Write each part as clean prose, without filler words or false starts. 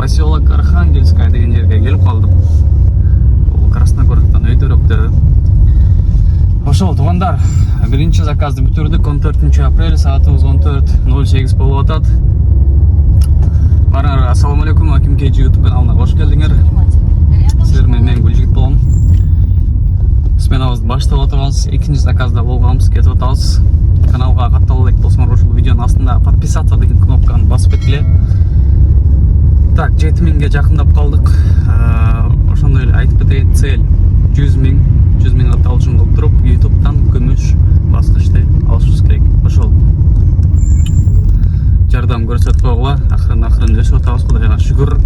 поселок Архангельская деген жерге келип калдым. Бул Красногорсктан өйдөрөктө. Ошол туугандар, биринчи заказды бүтүрдүк. 14 апрель саатыбыз 14:08 болуп атат. Баарыңарга ассаламу алейкум. Аким Кежи YouTube каналына кош келдиңер. Силер менен мен Гүлжигит болом. Сменабызды баштап атабыз. Экинчи заказда болгонбуз, кетип атабыз. Каналга катталып элек болсоңор ушул видеонун астында подписаться деген кнопканы басып кеткиле. Так, 7000ге жакындап калдык. Ошондой эле айтып кетейин, цель 100 000 аталышын кылып туруп, YouTube'дан күмүш баскычты алышыбыз керек. Ошол жардам көрсөтүп койгула. Акырын өсүп атабыз, Кудайга шүгүр.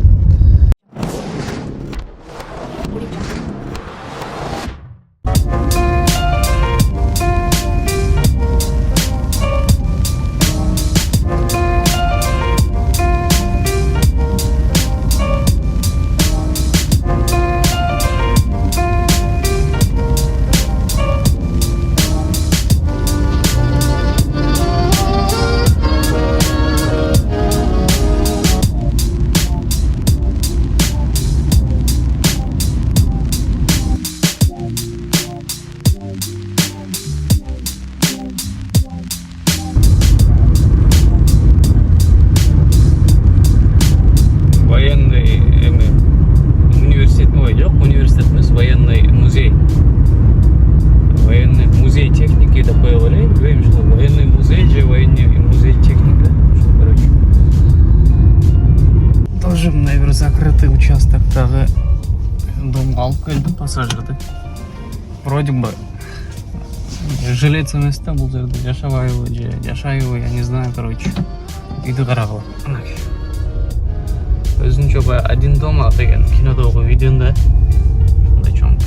Наверное, закрытый участоктагы домго алып келдим пассажирди. Вроде бы жилец эмес да, бул жерде жашабайбы же жашайбы, я не знаю, короче. Үйдү карагыла. Өзүнчө баягы «Один дома» деген кинодогу видеонда ушундай чоң.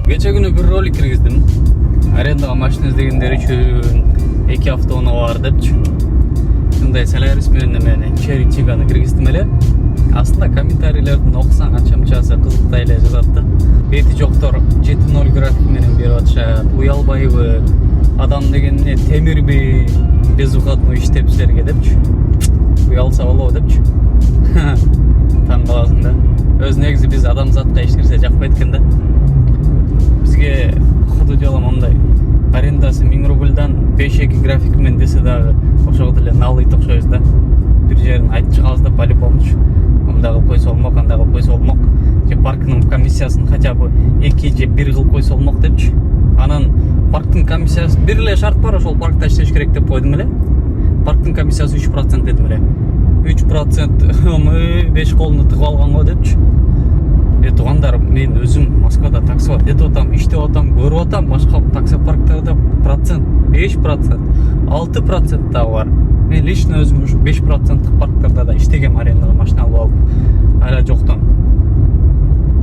Кече күнү бир ролик киргиздим. Арендага машина издегендер үчүн 2 автоунаа бар депчи. Ушундай сценарист менен эмени Черри Чиганы киргиздим эле. Aslında комментарийлердин окусаң анча-мынчасы кызыктай эле жазат да. Бети жоктор 7.0 график менен берип атышат. Уялбайбы? Адам деген эмне, темирби? Безухатный иштеп силерге депчи. Уялса болобу депчи. Таң каласың да. Өз негизи биз адамзатка эч нерсе жакпайт экен да. Бизге худу дело мондай. Арендасы 1000 рубльдан 5-2 график менен десе дагы ошого деле налыйт окшойбуз да. Бир жерин айтып чыгабыз да, по-любомучу. Андагы койсо болмок, андагы койсо болмок. Же парктын комиссиясын хотя бы 2 же 1 кылып койсо болмок депчи. Анан парктын комиссиясы бир эле шарт бар, ошол паркта иштеш керек деп койдум эле. Парктын комиссиясы 3% дедим эле. 3% 5 колуну тыгып алган го депчи. Туугандар, мен өзүм Москвада таксовод этип атам, иштеп атам, көрүп атам, башка такси парктарда процент 5%, 6% да бар. Мен лично өзүм ушу 5% парктарда да иштегем, арендага машина алып алып. Ала жоктон.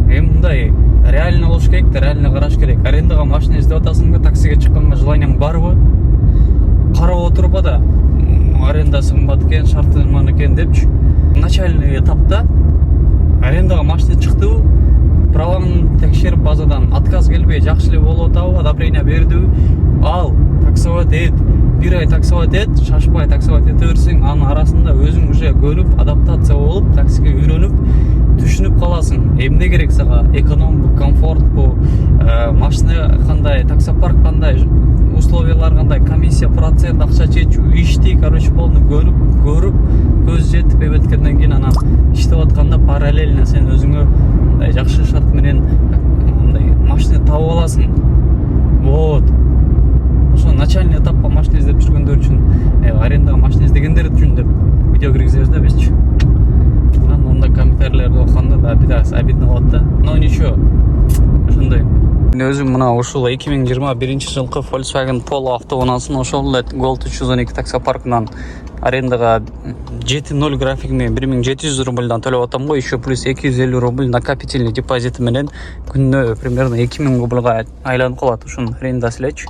Мындай реально болуш керек да, реально караш керек. Арендага машина издеп атасыңбы, таксиге чыкканга желанияң барбы? Карап отурба да, арендасы кымбат экен, шарты жаман экен депчи. Начальный этапта арендага машина чыктыбы, праваңды текшерип базадан отказ келбей, жакшы эле болуп атабы, одобрение бердиби? Ал, таксовод эт, 1 ай таксовод эт, шашпай таксовод эте берсең, анын арасында өзүң уже көрүп, адаптация болуп, таксиге үйрөнүп, түшүнүп каласың. Эмне керек сага? Экономбу, комфортбу, машина кандай, таксопарк кандай, условиялар кандай, комиссия, процент, акча чечүү, ишти, короче, полный көрүп, көз жетип эбеткенден кийин анан иштеп атканда параллельно сен өзүңө мындай жакшы шарт менен мындай машина таап аласың. Вот. Ошо начальный этапка машина издеп жүргөндөр үчүн, арендага машина издегендер үчүн деп видео киргизебиз да бизчи. Анан ондай комментарийлерди окуганда да бир аз обидно болот да. Но ничего. Ошондой. Мен өзүм мына ушул 2021 жылкы Volkswagen Polo автоунаасын ошол эле Gold 312 таксопаркынан арендага 7.0 график менен 1700 рубльдан төлөп атам го, еще плюс 250 рубль накопительный депозит менен күнүнө примерно 2000 рубльга айланып калат ушунун арендасы элечи.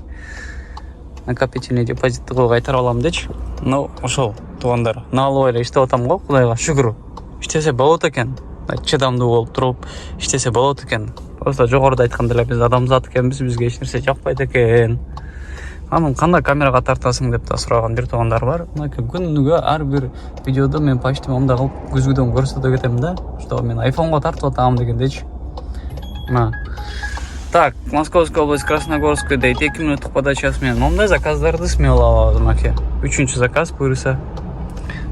Накопительный депозитти кылып кайтарып алам дечи. Ну, ошол туугандар, налыбай эле иштеп атам го, Кудайга шүгүр. Иштесе болот экен. Чыдамдуу болуп туруп иштесе болот экен. Просто жогоруда айткандай эле биз адамзат экенбиз, бизге эч нерсе жакпайт экен. анын кандай камерага тартасың деп да сураган бир туугандар бар. Мынакей күнүгө ар бир видеодо мен почти момундай кылып көзгүдөн көрсөтө кетем да, что мен айфонго тартып атам дегендейчи. Так, Московская область, Красногорская, да, 2 минуттук подачасы менен момундай заказдарды смело алабыз. Мынакей 3-чү заказ буюрса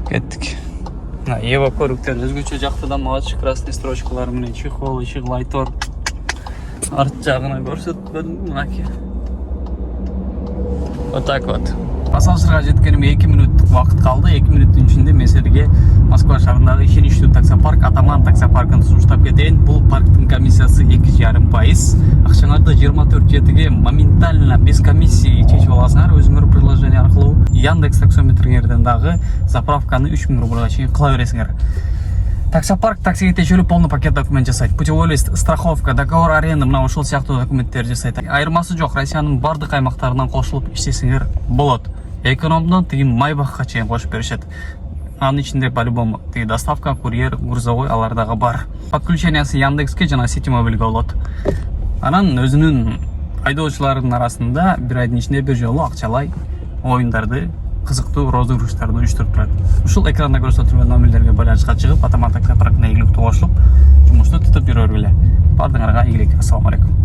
кеттик. Ева көрүктөр өзгөчө жактыдан магачы красный строчкалар менен чехол, ишик лайтор. Арт жагына көрсөтпөдүм, мынакей. Вот так вот. Пасажирга жеткениме 2 минуттук вакыт калды. 2 минуттун ичинде мен силерге Москва шаарындагы ишеничтүү таксопарк Атаман таксопаркын сунуштап кетейин. Бул парктын комиссиясы 2,5%. Акчаңарды 24/7ге моментально без комиссии чечип аласыңар. Өзүңөр приложение аркылуу Яндекс таксометрлерден дагы заправканы 3000 рубльга чейин кыла бересиңер. Таксопарк таксиге тиешелүү полный пакет документ жасайт. Путевой лист, страховка, договор аренды, мына ушул сыяктуу документтер жасайт. Айырмасы жок, Россиянын бардык аймактарынан кошулуп иштесеңер болот. Экономдон тиги Майбахка чейин кошуп беришет. Анын ичинде по-любому тиги доставка, курьер, грузовой алар дагы бар. Подключениясы Яндекске жана Ситимобилге болот. Анан өзүнүн айдоочуларынын арасында бир айдын ичинде бир жолу акчалай оюндарды, кызыктуу розыгрыштарды уюштуруп турат. Ушул экранда көрсөтүлгөн номерлерге байланышка чыгып, Атаман таксопаркына ийгиликтүү кошулуп, жумушту тутуп жүрө бергиле. Бардыгыңарга ийгилик. Ассаламу алейкум.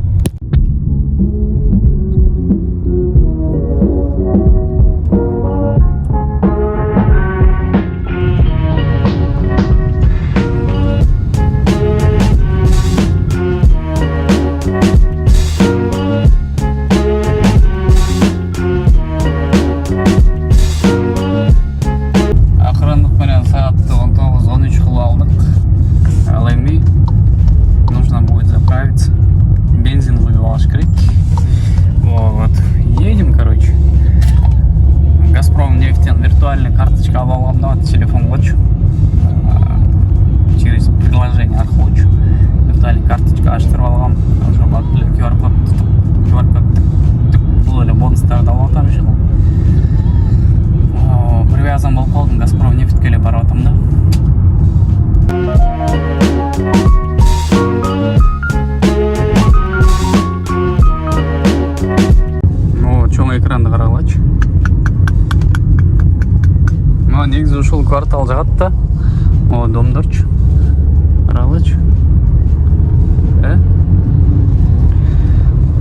Карточка алгам, телефон кочу. Через приложение аркылуу виртуальный карточка аштырып алгам. Ошо бакылы QR код бул эле бонустарды алып атам иши. Привязан болуп калдым, Газпром нефтьке эле барып атам да. Чоң экранды карагылачы. Негизи ушул квартал жагат да. О, домдорчу. Карагылачы.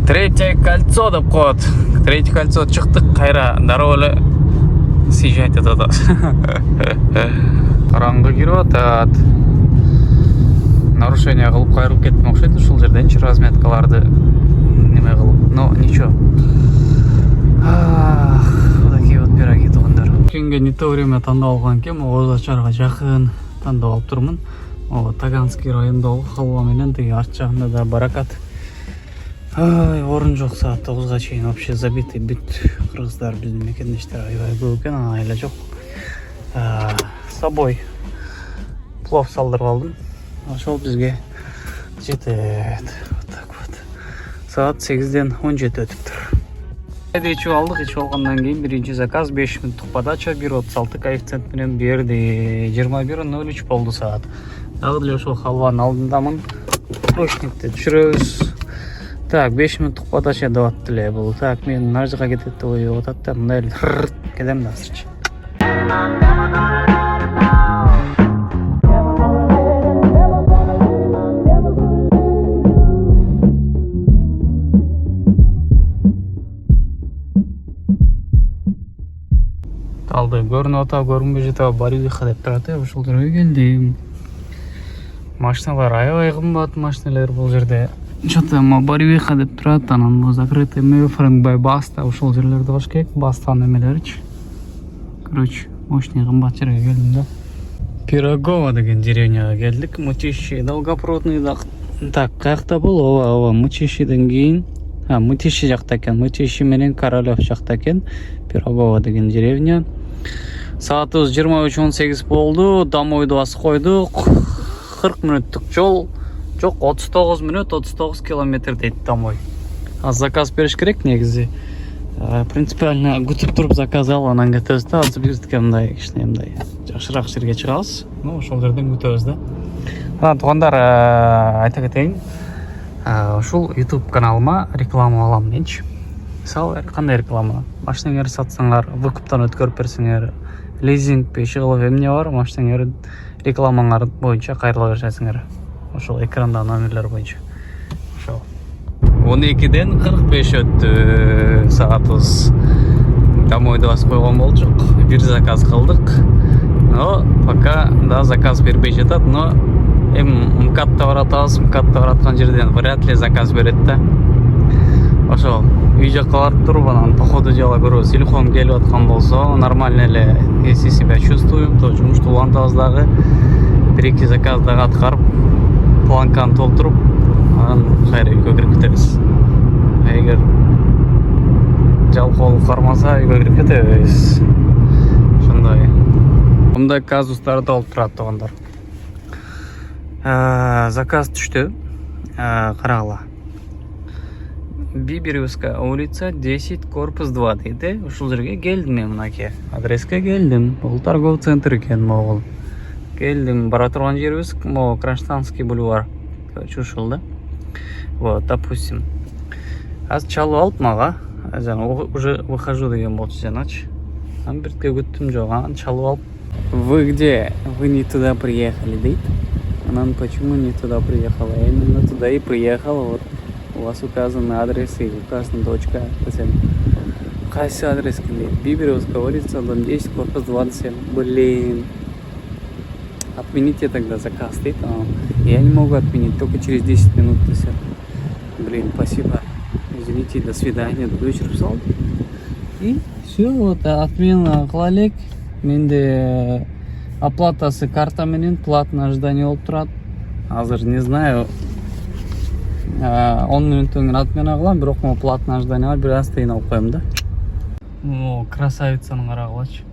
Третье кольцо деп коет. Третье кольцо чыктык, кайра дароо эле съезжать атат. Караңгы кирип атат. Нарушение кылып кайрылып кеттим окшойт ушул жерденчи разметкаларды неме кылып. Но ничего. Вот такие вот пироги туугандар. Кенге не то время тандап алган экен, Оз Ачарга жакын тандап алып турмун. Таганский райондогу халва менен тиги арт жагында да баракат. Орун жок, саат 9га чейин вообще забитый бүт кыргыздар, биздин мекендештер аябай көп экен, айла жок. С собой плов салдырып алдым. Ошол бизге жетет. Вот так вот. Саат 8ден 17 өтүптүр. Ичип алдык, ичип алгандан кийин биринчи заказ 5 мүнөттүк подача, 1.36 коэффициент менен берди. 21:03 болду саат. Дагы деле ошол халванын алдындамын. Срочникти түшүрөбүз. Так, 5 мүнөттүк подача деп атты эле бул. Так, мен нар жака кетет деп ойлоп атат да, мындай эле кетем да азырчы. Алды көрүнүп атабы, көрүнбөй жатабы, Барвиха деп турат. Ушул жерге келдим. Машиналар аябай кымбат машиналар бул жерде. Что-то Барвиха деп турат, анан бул закрытый Фрэнкбай Баста, ушул жерлерде кош керек, Бастанын эмелеричи. Короче, мощный кымбат жерге келдим да. Пирогово деген деревняга келдик. Мытищи, Долгопрудный да. Так, каякта бул? Ооба, Мытищиден кийин. Мытищи жакта экен. Мытищи менен Королёв жакта экен. Пирогово деген деревня. Саатыбыз 23:18 болду. Домойду басып койдук. 40 мүнөттүк жол. Жок, 39 мүнөт, 39 километр дейт домой. Заказ бериш керек негизи. Принципиально күтүп туруп заказ алып анан кетебиз да. Азыр биздики мындай кичине мындай жакшыраак жерге чыгабыз. Ошол жерден күтөбүз да. Туугандар, айта кетейин. Ушул YouTube каналыма реклама алам менчи. мисалы кандай реклама машинаңарды сатсаңар выкуптан өткөрүп берсеңер лизингпи иши кылып эмне бар машинаңарды рекламаңар боюнча кайрыла бересиңер ошол экрандагы номерлер боюнча ошол 12ден 45 өттү саатыбыз домойду басып койгон болчук бир заказ кылдык но пока да заказ бербей жатат но эми мкатта баратабыз мкатта бараткан жерден вряд ли заказ берет да ошол үй жакка барып туруп анан походу жала көрөбүз телефон келип аткан болсо нормально эле если себя чувствуем то жумушту улантабыз дагы 1-2 заказ дагы аткарып планканы толтуруп анан кайра үйгө кирип кетебиз эгер жалкоолук кармаса үйгө кирип кетебиз ошондой мындай казустар болуп турат туугандар заказ түштү карагыла Бибиревская улица 10 корпус 2 дейди ушул жерге келдим мен мынакей адреске келдим бул торговый центр экен могул келдим бара турган жерибиз могу Гражданский бульвар короче ушул да вот допустим азыр чалып алып мага жана уже выхожу деген болчу жаначы анан биртке күттүм жок анан чалып алып вы где вы не туда приехали дейт анан почему не туда приехала именно туда и приехала вот у вас указан адрес и указана точка десем кайсы адрес дейт Бибиревская улица дом 10 корпус 2 десем блин отмените тогда заказ дейт я не могу отменить только через 10 минут десем блин спасибо извините до свидания деп өчүрүп салдым и все вот отмена кыла элек менде оплатасы карта менен платное ожидание болуп турат азыр не знаю 10 мүнөттөн кийин отмена кылам бирок могу платное ожидание бар бир аз тыйын алып коем да красавицаны карагылачы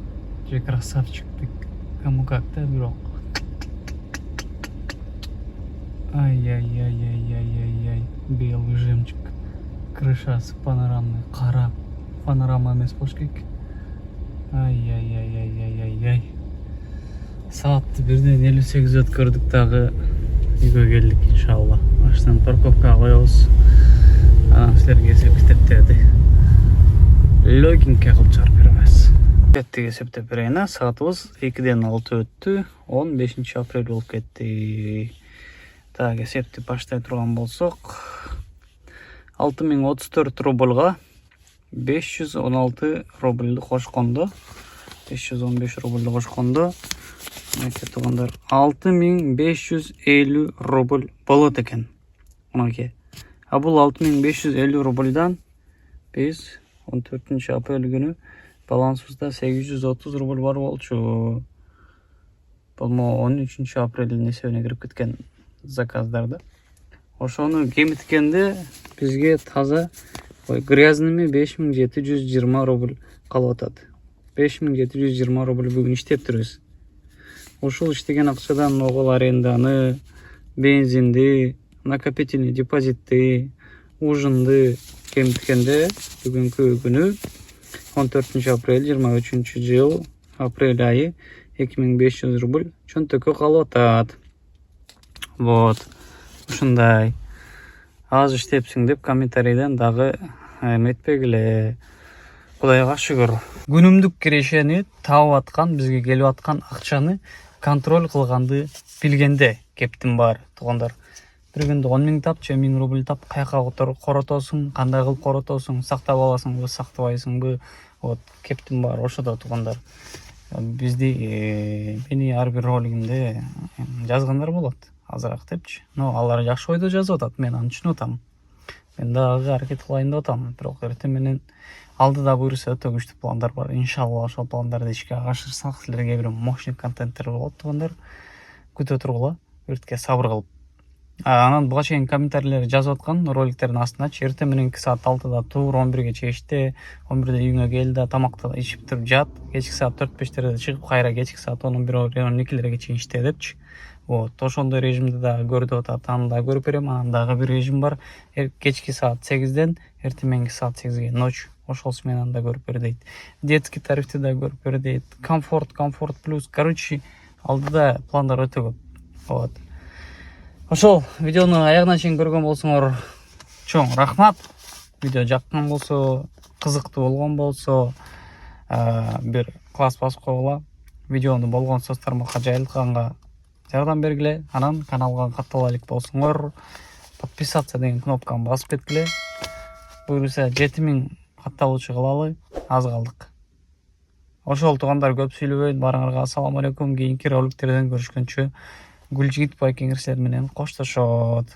же красавчикти кому как да бирок ай-яй-яй-яй-яй-яй белый жемчуг крышасы панорамный кара панорама эмес болуш керек ай-яй-яй-яй-яй-яй саатты 1:58 өткөрдүк дагы үйгө келдик иншалла машинаны парковкага коебуз анан силерге эсеп китептерди легенький кылып чыгарып беребиз беттиги эсептеп берейин саатыбыз 2:06 өттү 15 апрель болуп кетти так эсепти баштай турган болсок 6034 рубльга 516 рубльду кошкондо 515 рубльду кошкондо мынакей туугандар 6550 рубль болот экен мынакей бул 6550 рубльдан биз 14 апрель күнү балансыбызда 830 рубль бар болчу бул 13 апрелдин эсебине кирип кеткен заказдар да ошону кемиткенде бизге таза грязными 5720 рубль калып атат 5720 рубль бүгүн иштеп турбуз ушул иштеген акчадан могул аренданы бензинди накопительный депозитти ужинди кемиткенде бүгүнкү күнү 14 апрель 23 жыл апрель айы 2500 рубль чөнтөккө калып атат вот ушундай аз иштепсиң деп комментарийден дагы эметпегиле кудайга шүгүр күнүмдүк кирешени таап аткан бизге келип аткан акчаны контроль кылганды билгенде кептин баары туугандар бир күндө 10 000 тап же 1000 рубль тап каяка коротосуң кандай кылып коротосуң сактап аласыңбы сактабайсыңбы вот кептин баары ошодо туугандар бизди мени ар бир ролигимде жазгандар болот азыраак депчи но алар жакшы ойдо жазып атат мен аны түшүнүп атам мен дагы аракет кылайын деп атам бирок эртең менен алдыда буюрса өтө күчтүү пландар бар иншалла ошол пландарды ишке ашырсак силерге бир мощный контенттер болот туугандар күтө тургула биртке сабыр кылып анан буга чейин комментарийлер жазып аткан роликтердин астыначы эртең мененки саат 6да тур 11ге иште 11де үйүңө кел да тамакты ичип туруп жат кечки саат 4-5 чыгып кайра кечки саат 11-12 чейин иште депчи вот ошондой режимди дагы көр деп атат аны дагы көрүп берем анан дагы бир режим бар кечки саат 8ден эртең мененки саат 8ге ночь ошол сменаны да көрүп бер дейт детский тарифти да көрүп бер дейт комфорт плюс короче алдыда пландар өтө көп вот ошол видеону аягына чейин көргөн болсоңор чоң рахмат видео жаккан болсо кызыктуу болгон болсо бир класс басып койгула, видеону болгон соц тармакка жайылтканга жардам бергиле, анан каналга каттала элек болсоңор подписаться деген кнопканы басып кеткиле. Буюрса 7000 катталуучу кылалы, аз калдык. Ошол туугандар, көп сүйлөбөйүн, баарыңарга ассаламу алейкум. Кийинки роликтерден көрүшкөнчө Гүлжигит байкеңер силер менен коштошот.